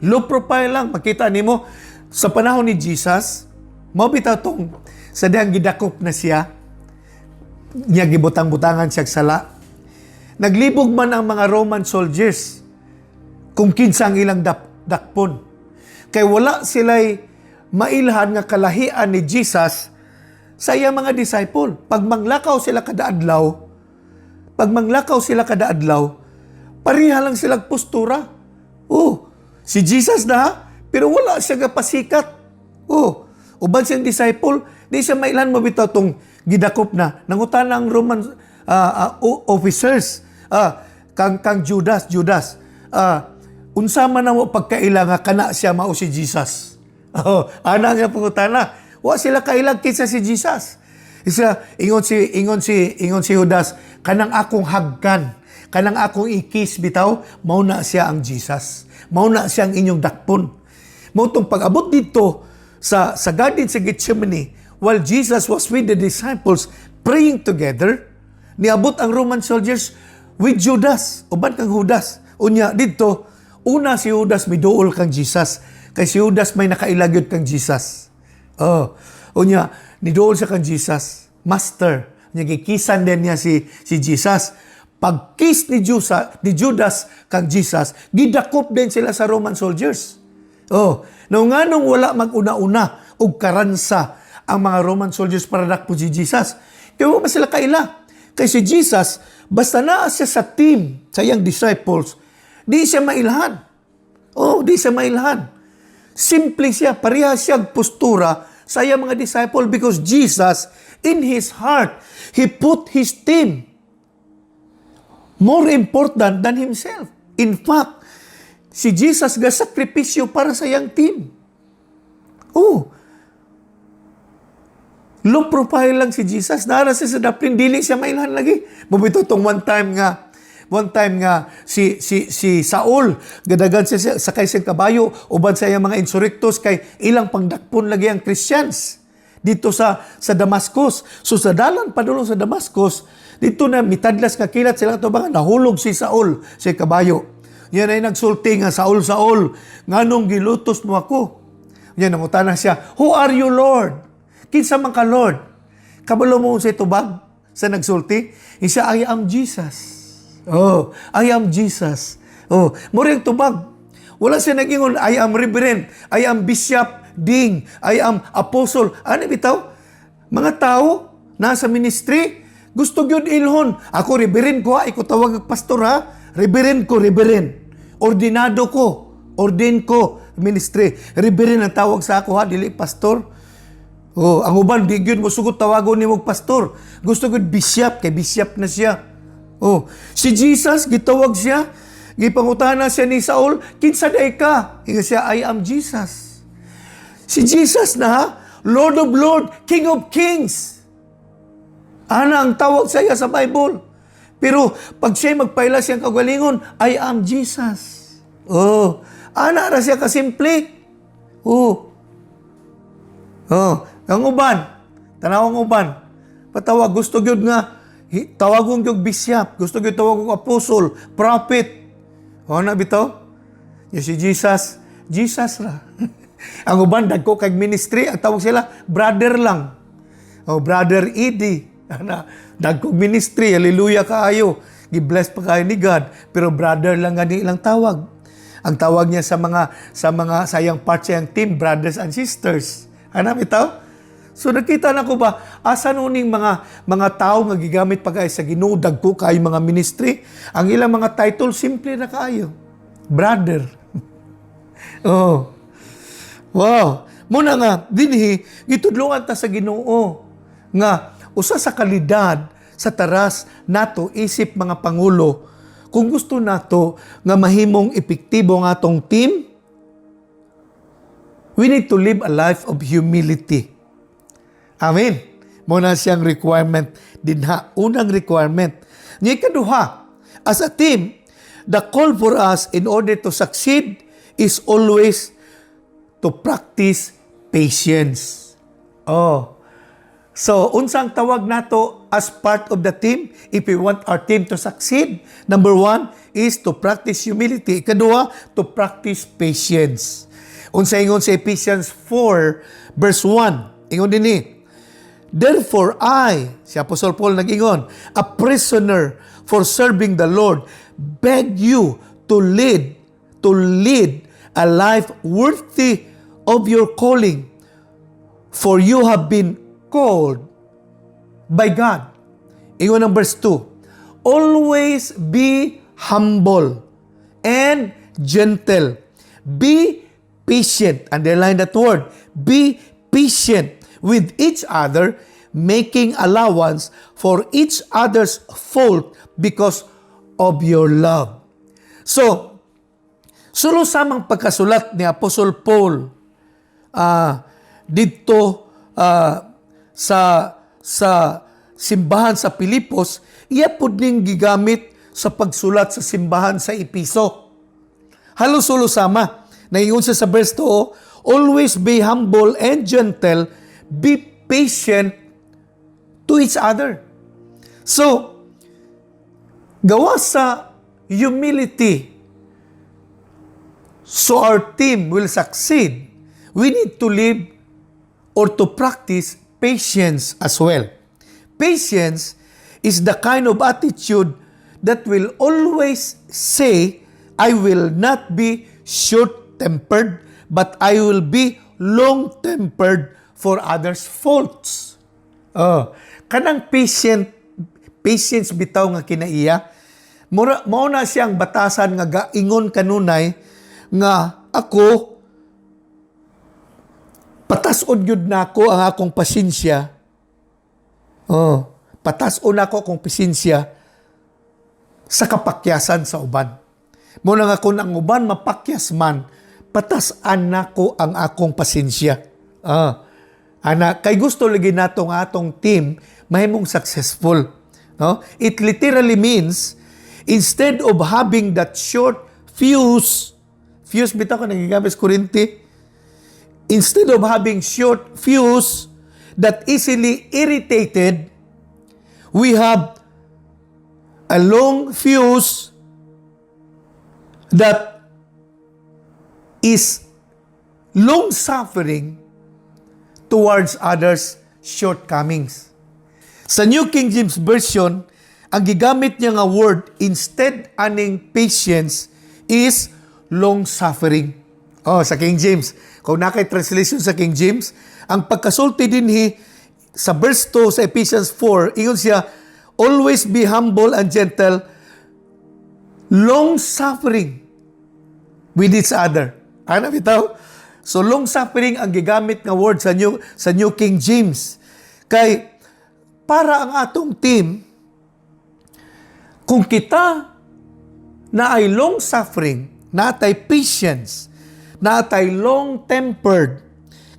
Low profile lang, makita nimo sa panahon ni Jesus, mabitaw tong sa diyang gidakop na siya, niya gibutang-butangan siya sala. Naglibog man ang mga Roman soldiers kung kinsa ang ilang dakpon. Kay wala sila'y mailhan nga kalahian ni Jesus sa iyang mga disciple. Pag manglakaw sila kada adlaw, pag manglakaw sila kada adlaw, pareha lang silang postura. Oh, si Jesus na, pero wala siya kapasikat. Oh, uban siyang disciple, di siya mailan mabitaw tong gidakop na. Nangutan ang Roman officers, kang Judas, unsa man na mo pagkaila nga kana siya mao si Jesus. Oh, ana nga pangutana. Wa sila kailag kinsa si Jesus. Isa ingon si Judas, kanang akong hagkan, kanang akong ikis bitaw, mao na siya ang Jesus. Mao na siya ang inyong dakpon. Mao tong pag-abot dito sa garden sa Gethsemane, while Jesus was with the disciples praying together, niabot ang Roman soldiers with Judas, uban kang Judas. Unya dito, una si Judas miduol kang Jesus, kay si Judas may nakailagyod kang Jesus. Oh, unya niduol sa kang Jesus, Master. Gikisan din niya si Jesus. Pag-kiss ni Judas kang Jesus, gidakop din sila sa Roman soldiers. Oh, nganong wala mag-una-una og karansa ang mga Roman soldiers para dakpo si Jesus. Kaya ba sila kaila? Kay si Jesus, basta naa siya sa team, sa iyang disciples, di siya mailhan. Oh, di siya mailhan. Simple siya, pareha siya postura sa iyang mga disciple because Jesus, in His heart, He put His team more important than Himself. In fact, si Jesus gasakripisyo para sa iyang team. Oh, low profile lang si Jesus. Nara siya sa daplin, dili siya mailhan lagi. Bumito tong one time nga si Saul gadagan siya sakay siyang kabayo uban sa iyang mga insurrectos kay ilang pangdakpon lagi ang Christians dito sa Damascus. So sa dalan padulong sa Damascus, dito na mitadlas ka kilat sila tubangan, nahulog si Saul sa kabayo. Yan ay nagsulti nga, Saul, nganong gilutos mo ako? Yan, nangutana siya, who are you, Lord? Kinsa man ka, Lord? Kabalo mo sa tubag sa nagsulti? Isa, I am Jesus. Oh, I am Jesus. Oh, murang tubag. Wala siya nagingon, I am Reverend, I am Bishop Ding, I am Apostle. Ano bitaw? Mga tao nasa ministry, gusto gyud ilhon. Ako Reverend ko, iko tawag ang pastor ha. Reverend ko, Reverend. Ordinado ko, ordain ko ministry. Reverend ang tawag sa ako ha, dili pastor. Oh, ang uban di gyud mo sugot tawagon nimo pastor. Gusto gyud bishop, kay bishop na siya. Oh, si Jesus gitawag siya, gipangutana siya ni Saul, kinsa day ka? Ingon siya, I am Jesus. Si Jesus na, Lord of Lords, King of Kings. Ana ang tawag sa iya sa Bible. Pero pag siya magpaila siyang kagalingon, I am Jesus. Oh, ana ra siya kasimple. Oh. Oh, ang uban, tanawang uban. Patawag gusto gyud nga tawagong yung bishop, gusto ko tawagong apostle, prophet. O na bitaw? Yung si Jesus ra. Ang uban, dagko kag ministry, ang tawag sila, brother lang. O, Brother Edie. Dagko ministry, hallelujah kaayo. Gi-bless pa kayo ni God. Pero brother lang gani ilang tawag. Ang tawag niya sa mga sayang part sa yung team, brothers and sisters. Ano bitaw? So nakita na ko ba, asa nuning mga tao nga gigamit pa kayo sa Ginoo, dagko kayo mga ministry, ang ilang mga title, simple na kayo. Brother. Oh. Wow. Muna nga, dinhi, gitudlungan ta sa Ginoo nga usa sa kalidad sa taras nato isip mga pangulo, kung gusto nato nga mahimong epektibo nga atong team, we need to live a life of humility. Amen. Muna siyang requirement dinha. Unang requirement. Nga ikaduha, as a team, the call for us in order to succeed is always to practice patience. Oh. So, unsang tawag nato as part of the team if we want our team to succeed? Number 1 is to practice humility. Ikaduha, to practice patience. Unsa ingon sa Ephesians 4 verse 1. Ingon dinhi, therefore I, si Apostle Paul nag-ingon, a prisoner for serving the Lord, beg you to lead a life worthy of your calling, for you have been called by God. Ingon ang verse 2, always be humble and gentle. Be patient. Underline that word. Be patient with each other, making allowance for each other's fault because of your love. So, sulusamang pagkasulat ni Apostol Paul dito sa simbahan sa Pilipos, iya po ning gigamit sa pagsulat sa simbahan sa Episo. Halos sulusama. Naingon siya sa verse 2, always be humble and gentle, be patient to each other. So, gawa sa humility, so our team will succeed, we need to live or to practice patience as well. Patience is the kind of attitude that will always say, I will not be short-tempered, but I will be long-tempered for others' faults. Kanang patience bitaw nga kinaiya, mao na siyang batasan nga gaingon kanunay nga ako patas-on gyud nako ang akong pasensya. Patas-on nako akong pasensya sa kapakyasan sa uban. Muna nga kung ang uban mapakyas man, patasan nako ang akong pasensya. Kay gusto lagi nato nga atong team mahimong successful. No? It literally means instead of having that short fuse bitaw ko nagigamit sa kuryente, instead of having short fuse that easily irritated, we have a long fuse that is long-suffering towards others' shortcomings. Sa New King James Version, ang gigamit niya nga word instead aning patience is long-suffering. Sa King James. Kung nakay translation sa King James, ang pagkasulti dinhi sa verse 2 sa Ephesians 4, ingon siya, always be humble and gentle, long-suffering with each other. Ano bitaw? So long-suffering ang gigamit nga word sa New King James. Kay para ang atong team, kung kita na ay long-suffering, na tay patience, na tay long-tempered,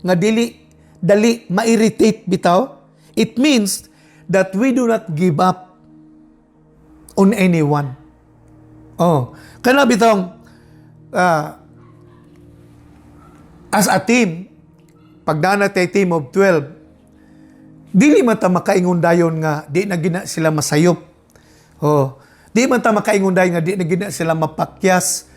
nga dali ma-irritate bitaw, it means that we do not give up on anyone. Kana bitong as a team, pagdana tay team of 12, dili man ta makaingon dayon nga di na gina sila masayop. Di man ta makaingon dayon nga di na gina sila mapakyas.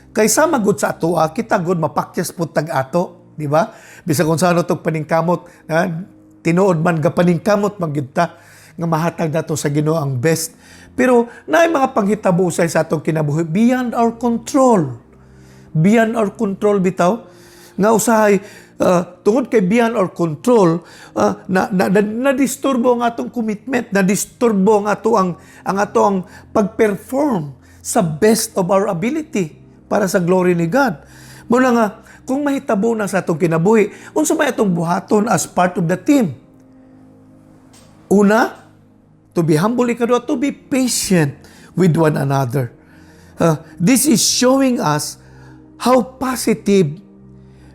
Kay sama gud sa atoa, kita gud mapakyas pud tag-ato, di ba? Bisa kung saan tog paningkamot, tinuod man ga paningkamot magyud ta nga mahatag nato sa Ginoo ang best. Pero naay mga panghitabo sa atong kinabuhi beyond our control. Beyond our control bitaw. Nga usahay tungod kay beyond our control, na-disturbo ang atong commitment, na-disturbo ang ato ang pag-perform sa best of our ability para sa glory ni God. Muna nga, kung mahitabo na sa atong kinabuhi, unsa may atong buhaton as part of the team? Una, to be humble, ikadua, to be patient with one another. This is showing us how positive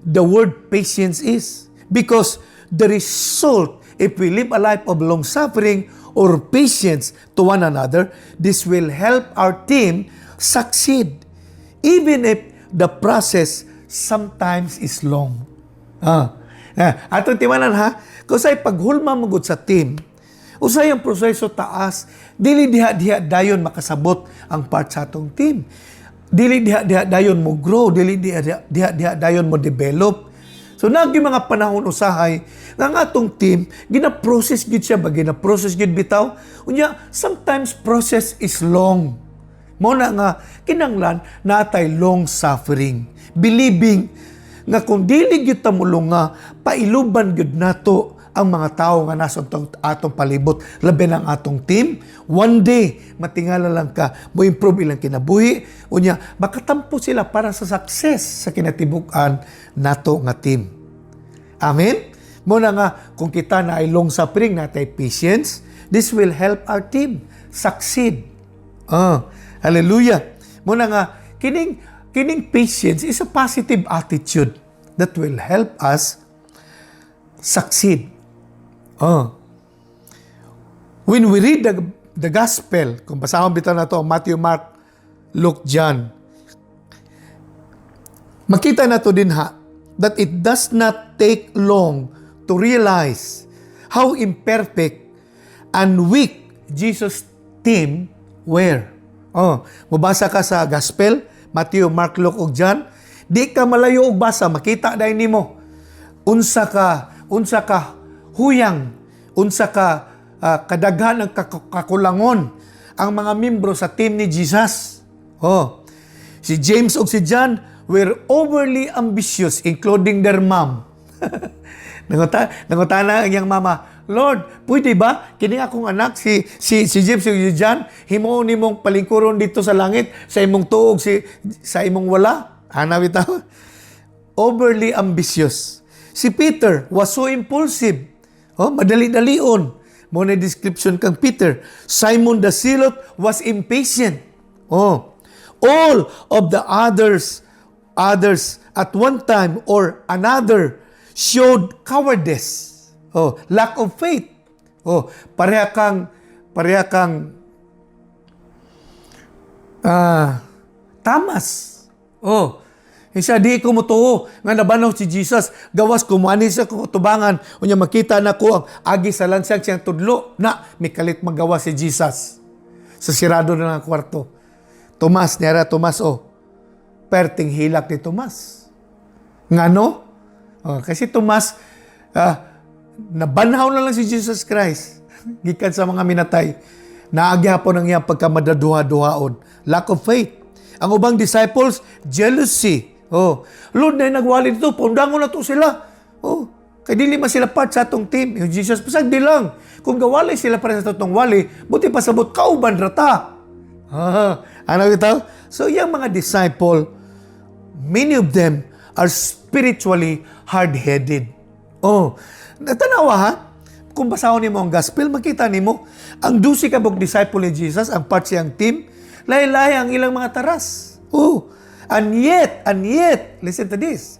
the word patience is. Because the result, if we live a life of long-suffering or patience to one another, this will help our team succeed. Even if the process sometimes is long. Atong timanan ha, kusay paghulma magud sa team, usay ang proseso taas, dili diha dayon makasabot ang part sa atong team. Dili diha dayon mo grow, dili diha dayon mo develop. So nagi mga panahon usahay nga ang atong team gina-process gid siya, gina-process gid bitaw. Unya sometimes process is long. Mao na nga kinanglan natay long suffering, believing nga kung dili gyud ta mulunga, pailuban gyud nato ang mga tao nga nasa atong palibot, labi ng atong team. One day, matingala lang ka, mo improve ilang kinabuhi. Unya, makatampo sila para sa success sa kinatibukan nato nga team. Amen? Muna nga, kung kita na ay long suffering, na tayo patience, this will help our team succeed. Hallelujah. Muna nga, kining patience is a positive attitude that will help us succeed. When we read the gospel, kung basahon bitaw na to, Matthew, Mark, Luke, John, makita na to din that it does not take long to realize how imperfect and weak Jesus' team were. Mabasa ka sa gospel, Matthew, Mark, Luke, ug John, di ka malayo og basa, makita dahil nimo unsa ka huyang, unsa ka kadaghan ng kakulangon ang mga membro sa team ni Jesus. Si James ug si John were overly ambitious, including their mom. Nangutana ang iyang mama, Lord, pwede ba kini akong anak si James ug si John himuon nimong palingkuron dito sa langit sa imong tuog sa imong wala? Ana bitaw. Overly ambitious. Si Peter was so impulsive. Madali-dalion. Muna description kang Peter. Simon the Zealot was impatient. All of the others at one time or another showed cowardice. Lack of faith. Pareha kang tamas. Isa di ko mutuo nga nabanaw si Jesus, gawas kumani sa kutubangan, unya makita na ko ang agi sa lansang siyang tudlo na mikalit magawa si Jesus sa sirado na ng kwarto. Tomas, perting hilak ni Tomas. Ngano? Kasi Tomas, nabanhaw na lang si Jesus Christ gikan sa mga minatay. Naagyapon ang iyang pagkamadaduha-duhaon. Lack of faith. Ang ubang disciples, jealousy. Lord, na nagwali dito, pundangon na to sila. Kaya dili man sila part sa atong team. Yung Jesus, pasag di lang. Kung gawali sila para sa itong wali, buti pasabot kauban rata. Ano ito? So, yung mga disciple, many of them are spiritually hard-headed. Natanawa kung basahon nimo ang gospel, makita nimo ang 12 kabog disciple ni Jesus, ang part siyang team, lahi-lahi ang ilang mga taras. And yet, listen to this.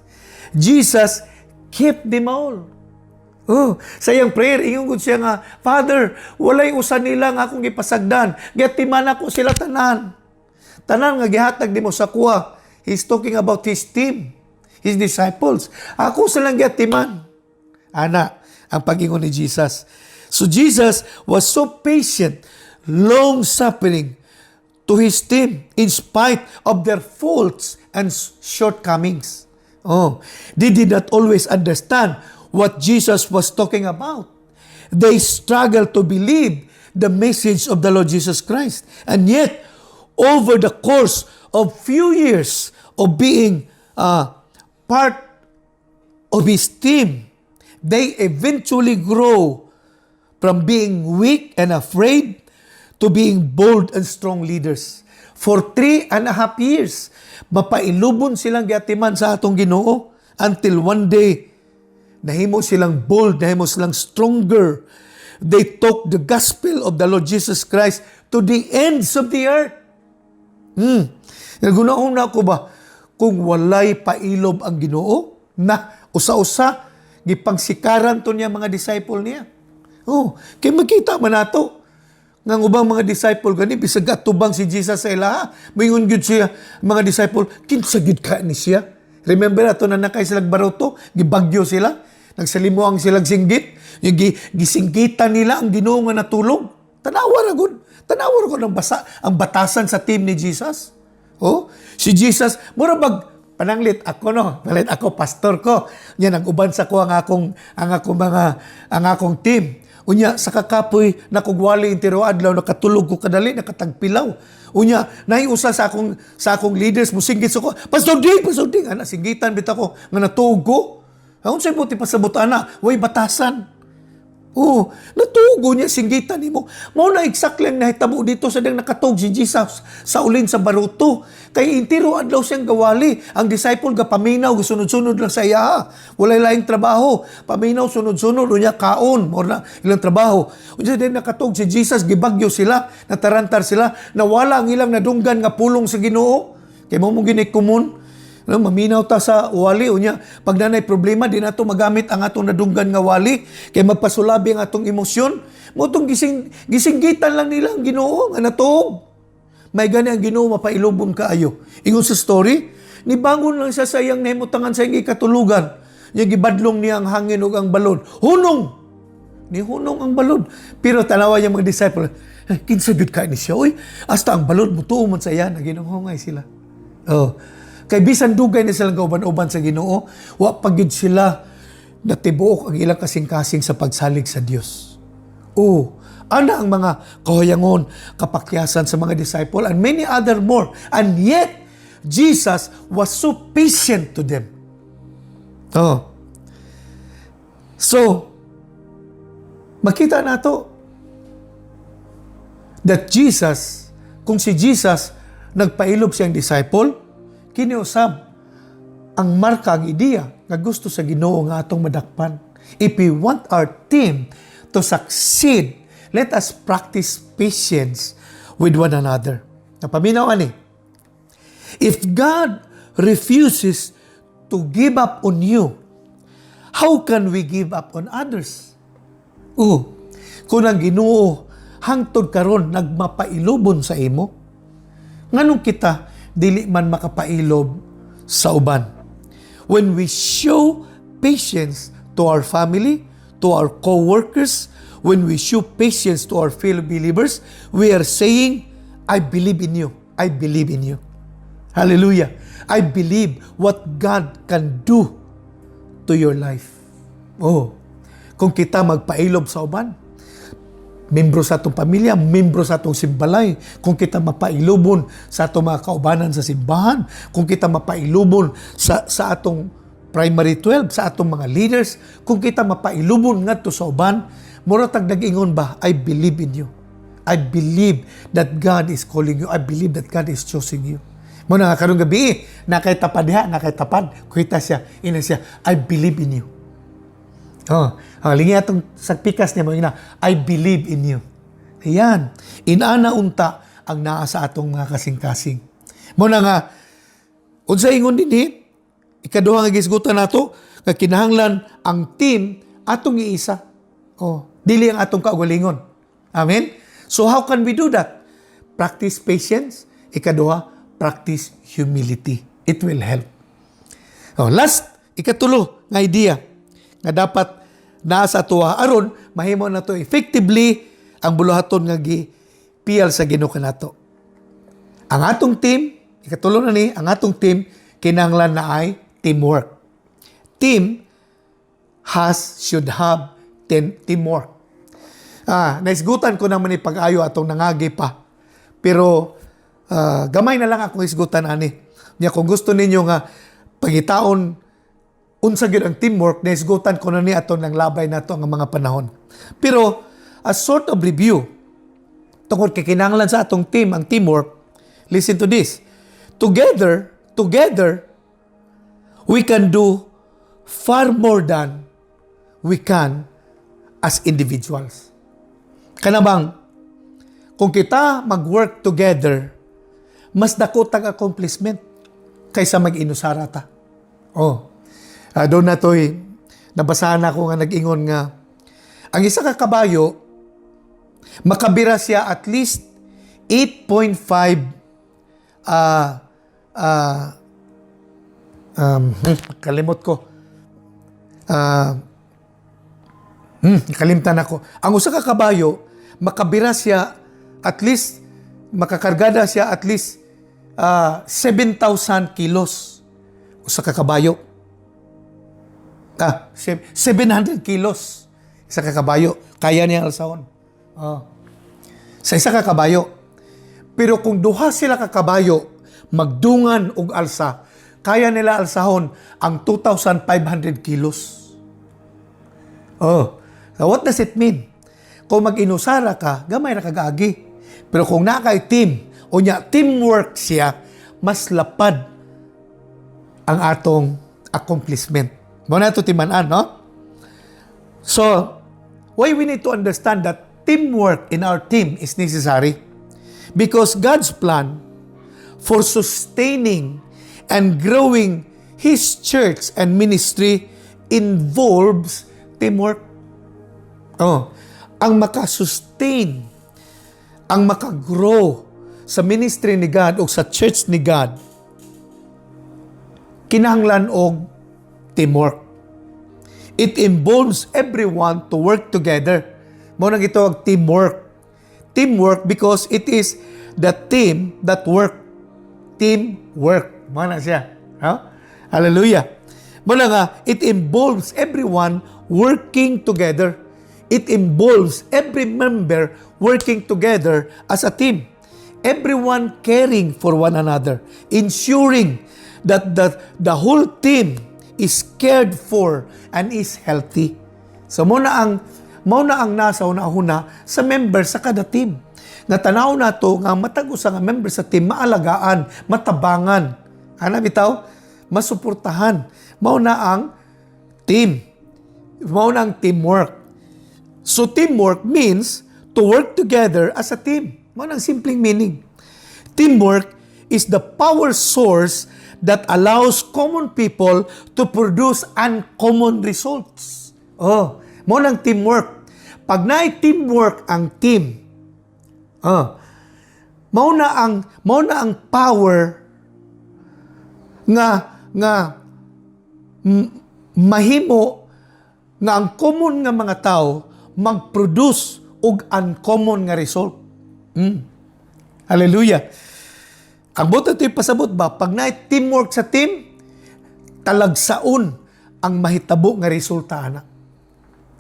Jesus kept them all. Sa iyang prayer, ingon siya nga, Father, walay usan nila nga akong ipasagdan. Gatiman ako sila tanan. Tanan nga gihatag nimo sa kuha. He's talking about his team, his disciples. Ako silang gatiman. Ana, ang pag-ingon ni Jesus. So Jesus was so patient, long-suffering, to his team in spite of their faults and shortcomings. They did not always understand what Jesus was talking about. They struggled to believe the message of the Lord Jesus Christ. And yet, over the course of few years of being part of his team, they eventually grow from being weak and afraid to being bold and strong leaders. For 3.5 years, mapailubon silang giatiman sa atong Ginoo until one day, nahimo silang bold, nahimo silang stronger. They took the gospel of the Lord Jesus Christ to the ends of the earth. Nagunahon na ako ba, kung walay pailob ang Ginoo, na usa-usa, gipangsikaran to niya mga disciple niya. Kaya makita man nato, nga ubang mga disciple gani bisag atubang si Jesus sa ilaha, moingon gyud siya mga disciple, kinsa gyud ka ni siya? Remember ato na nakay sila baroto, gibagyo sila, nagsalimuang sila singgit, yung gisinggitan nila ang Ginoo nga natulog. Tanawa ra gud ang batasan sa team ni Jesus. Si Jesus mura bag pananglit ako palit ako pastor ko. Nya nag-uban sa ko ang akong team. Unya sa kakapoy nakugwali intiro adlaw nakatulog ko kadali nakatagpilaw. Unya nahiusa sa akong leaders musinggit sa ko. Pastor Ding ana singgitan bitaw ko nga natuog ko. Unsay buti pasabot ana, way batasan. Oh, natugo niya singgitan nimo. Mao na exactly ang nahitabo dito sa dang nakatog si Jesus sa ulin sa baruto. Kay intiro adlaw siyang gawali. Ang disciple ga paminaw sunod-sunod lang sa iya. Walay laing trabaho. Paminaw sunod-sunod unya kaon mo na ilang trabaho. Unya din nakatog si Jesus gibagyo sila, natarantar sila, nawala ang ilang nadunggan nga pulong sa Ginoo. Kay mo mong ginikumun. Maminaw ta sa wali unya pag nanay problema di nato magamit ang atong nadunggan nga wali kay magpasulabi ang atong emosyon mo tong gisinggitan lang nila ang Ginoo nga natuog may gani ang Ginoo mapailubon kaayo ingon sa story ni bangon lang siya sa iyang nahimutangan sa iyang ikatulugan nya gibadlong niya ang hangin ug ang balon ni hunong ang balon pero tanawa niya mga disciple kinsa jud ka ni siya oy hasta ang balon mutuo man sa iya naginunghay sila kay bisan dugay na silang kauban-uban sa Ginoo, wa pagyud sila natibuok ang ilang kasing-kasing sa pagsalig sa Dios. Ana ang mga kahayangon, kapakyasan sa mga disciple and many other more. And yet, Jesus was so patient to them. So, makita nato that Jesus, kung si Jesus nagpailob siyang disciple, kiniusab ang marka, ang ideya nga gusto sa Ginoo nga atong madakpan. If we want our team to succeed, let us practice patience with one another. Napaminaw ani. If God refuses to give up on you, how can we give up on others? Kung ang Ginoo hangtod karon nagmapailobon sa imo, nganong kita dili man makapailob sa uban. When we show patience to our family, to our co-workers, when we show patience to our fellow believers, we are saying, I believe in you. I believe in you. Hallelujah. I believe what God can do to your life. Kung kita magpailob sa uban, membro sa atong pamilya, membro sa atong simbalay, kung kita mapailubon sa atong mga kaubanan sa simbahan, kung kita mapailubon sa atong primary 12, sa atong mga leaders, kung kita mapailubon ngadto sa uban, mura tag nag-ingon ba, I believe in you. I believe that God is calling you. I believe that God is choosing you. Muna nga karong gabi, nakay-tapad diha, nakay-tapad, kuita siya, ina siya, I believe in you. Lingi atong sagpikas niya mo ina, I believe in you. Ayan. Inana unta ang naa sa atong mga kasing-kasing. Muna nga, unsa ingon dinhi, ikaduha nga gisgutan nato, nga kinahanglan ang team atong iisa. Dili ang atong kaugalingon. Amen? So how can we do that? Practice patience. Ikaduha, practice humility. It will help. Last, ikatulo nga idea nga dapat nasa tuwa aron mahimo na to effectively ang buluhaton nga gipiyal sa Ginoo kanato. Ang atong team, ikatulo na ni, ang atong team kinahanglan na ay teamwork. Team should have teamwork. Naisgutan ko naman ni pag-ayo atong nangagi pa. Pero gamay na lang akong isgutan ani. Nya kung gusto ninyo nga pangitaon unsa gyud ang teamwork, naisgutan ko na ni ato ng labay nato ang mga panahon. Pero as sort of review tungod kay kinahanglan sa atong team ang teamwork, listen to this. Together we can do far more than we can as individuals. Kanabang kung kita mag-work together, mas dako tag accomplishment kaysa mag-inusara ta. Doon na to'y nabasahan ako nga nag-ingon nga ang isa ka kabayo makabira siya at least 8.5 kalimot ko kalimtan ako. Ang usa ka kabayo makabira siya at least makakargada siya at least 7,000 kilos. Usa ka kabayo 700 kilos. Isa ka kabayo. Kaya niya alsahon. Sa isa ka kabayo. Pero kung duha sila ka kabayo, magdungan og alsa, kaya nila alsahon ang 2,500 kilos. So what does it mean? Kung mag-inusara ka, gamay ra kagaagi. Pero kung na kay team, o niya, teamwork siya, mas lapad ang atong accomplishment. Muna ito timanan, no? So, why we need to understand that teamwork in our team is necessary? Because God's plan for sustaining and growing His church and ministry involves teamwork. Ang makasustain, ang makagrow sa ministry ni God o sa church ni God, kinahanglan og teamwork. It involves everyone to work together. Mo nang gitawag teamwork. Teamwork because it is the team that work. Teamwork. Mo na siya. Hallelujah. Mo na nga, it involves everyone working together. It involves every member working together as a team. Everyone caring for one another, ensuring that the whole team is cared for and is healthy. So mo na ang nasa una-una sa member sa kada team. Nga tanaw na to nga matag usa nga member sa team maalagaan, matabangan. Ana bitaw, masuportahan. Mao na ang team. Mao na ang teamwork. So teamwork means to work together as a team. Mao na ang simpleng meaning. Teamwork is the power source that allows common people to produce uncommon results. Mao na ang teamwork. Pag naay teamwork ang team, mao na ang power nga mahimo nga ang common nga mga tao mag-produce og uncommon nga result. Hallelujah. Ang buto ito'y pasabot ba? Pag na teamwork sa team, talagsaon ang mahitabo nga resulta na.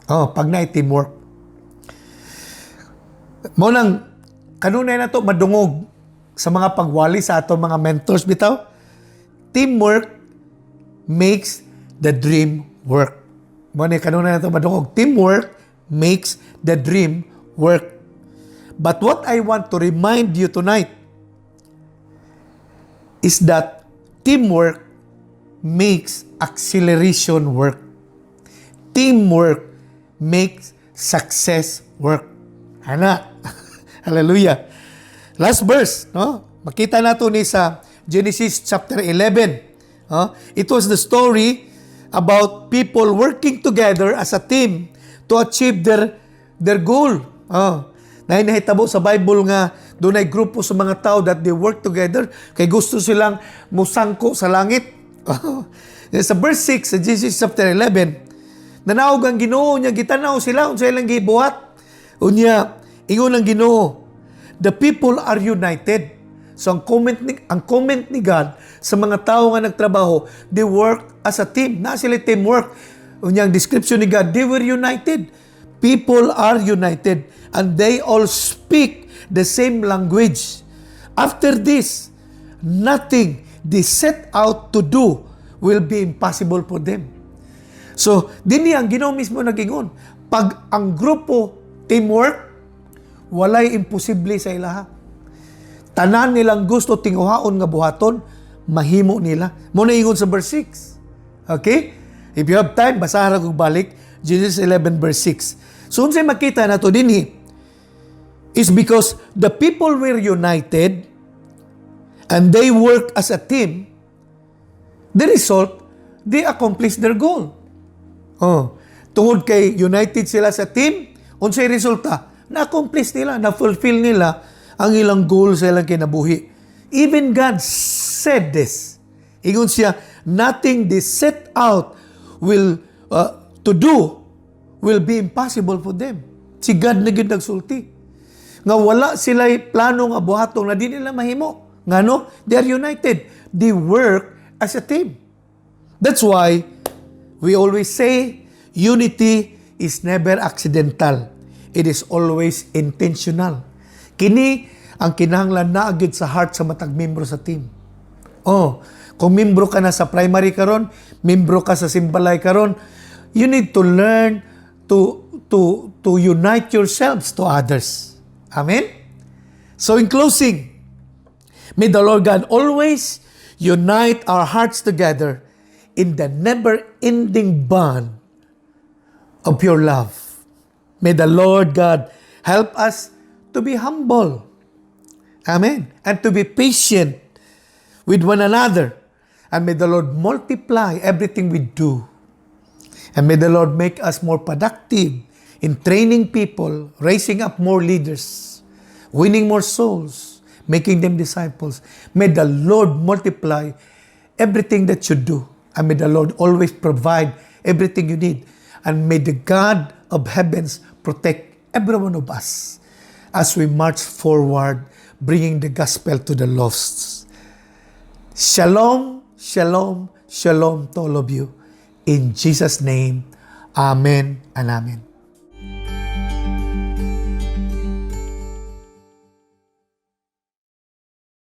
Pag na teamwork. Mo nang kanunay na to madungog sa mga pagwali sa ato mga mentors bitaw. Teamwork makes the dream work. Mo ni kanunay na to madungog. Teamwork makes the dream work. But what I want to remind you tonight is that teamwork makes acceleration work. Teamwork makes success work. Ana. Hallelujah. Last verse, no? Makita nato ni sa Genesis chapter 11. It was the story about people working together as a team to achieve their goal. Nahitabo sa Bible nga doon ay grupo sa mga tao that they work together kay gusto silang musangko sa langit. Sa verse 6 sa Genesis chapter 11, nanaog ang Ginoo niya, gitanaw sila unsa ilang gibuhat. Unya, ingon ang Ginoo, the people are united. So ang comment ni God sa mga tao nga nagtrabaho, they work as a team. Na sila teamwork. Unya, ang description ni God, they were united. People are united and they all speak the same language. After this, nothing they set out to do will be impossible for them. So, din ang Ginoo mismo nagingon. Pag ang grupo teamwork, walay imposible sa ilaha. Tanan nilang gusto tinguhaon nga buhaton, mahimo nila. Muna ingon sa verse 6. Okay? If you have time, basahan ko balik, Genesis 11 verse 6. So, unsay makita na to dinhi is because the people were united and they work as a team. The result, they accomplished their goal. Tungod kay united sila sa team, unsay resulta? Na-accomplish nila, na-fulfill nila ang ilang goal sa ilang kinabuhi. Even God said this. Ingon siya, nothing they set out to do will be impossible for them. Si God na gyud nagsulti. Nga wala sila plano nga buhatong na di nila mahimo. Ngano? They are united. They work as a team. That's why we always say unity is never accidental. It is always intentional. Kini ang kinahanglan na agad sa heart sa matag membro sa team. Kung membro ka na sa primary karon, membro ka sa simbalay karon, you need to learn to unite yourselves to others. Amen? So in closing, may the Lord God always unite our hearts together in the never-ending bond of pure love. May the Lord God help us to be humble. Amen. And to be patient with one another. And may the Lord multiply everything we do. And may the Lord make us more productive in training people, raising up more leaders, winning more souls, making them disciples. May the Lord multiply everything that you do. And may the Lord always provide everything you need. And may the God of heavens protect every one of us as we march forward, bringing the gospel to the lost. Shalom, shalom, shalom to all of you. In Jesus' name, amen and amen.